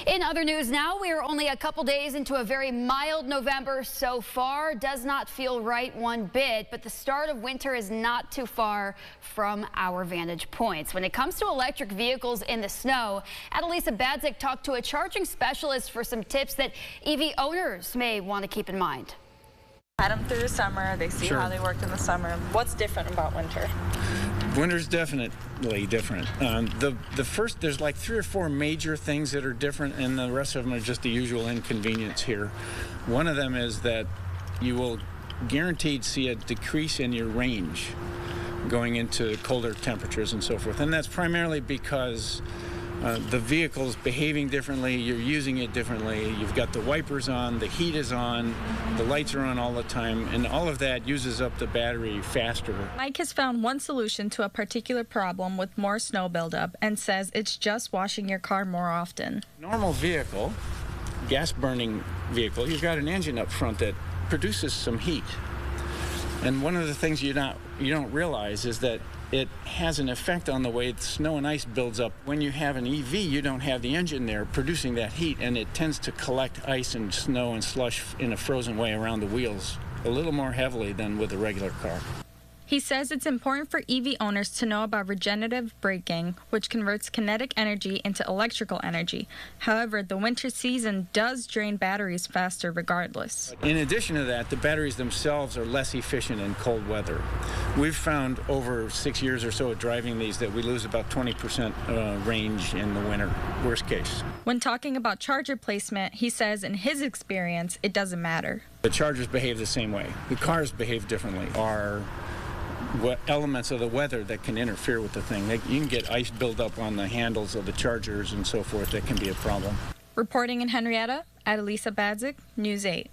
In other news now, we are only a couple days into a very mild November so far. Does not feel right one bit, but the start of winter is not too far from our vantage points. When it comes to electric vehicles in the snow, Adalisa Badzik talked to a charging specialist for some tips that EV owners may want to keep in mind. Had them through the summer, they see how they worked in the summer. What's different about winter? Winter's definitely different. There's like 3 or 4 major things that are different, and the rest of them are just the usual inconvenience here. One of them is that you will guaranteed see a decrease in your range going into colder temperatures and so forth, and that's primarily because the vehicle's behaving differently, you're using it differently, you've got the wipers on, the heat is on, the lights are on all the time, and all of that uses up the battery faster. Mike has found one solution to a particular problem with more snow buildup and says it's just washing your car more often. Normal vehicle, gas-burning vehicle, you've got an engine up front that produces some heat. And one of the things you don't realize is that it has an effect on the way the snow and ice builds up. When you have an EV, you don't have the engine there producing that heat, and it tends to collect ice and snow and slush in a frozen way around the wheels a little more heavily than with a regular car. He says it's important for EV owners to know about regenerative braking, which converts kinetic energy into electrical energy. However, the winter season does drain batteries faster regardless. In addition to that, the batteries themselves are less efficient in cold weather. We've found over 6 years or so of driving these that we lose about 20% range in the winter, worst case. When talking about charger placement, he says in his experience, it doesn't matter. The chargers behave the same way. The cars behave differently. What elements of the weather that can interfere with the thing. You can get ice buildup on the handles of the chargers and so forth. That can be a problem. Reporting in Henrietta, Adalisa Badzik, News 8.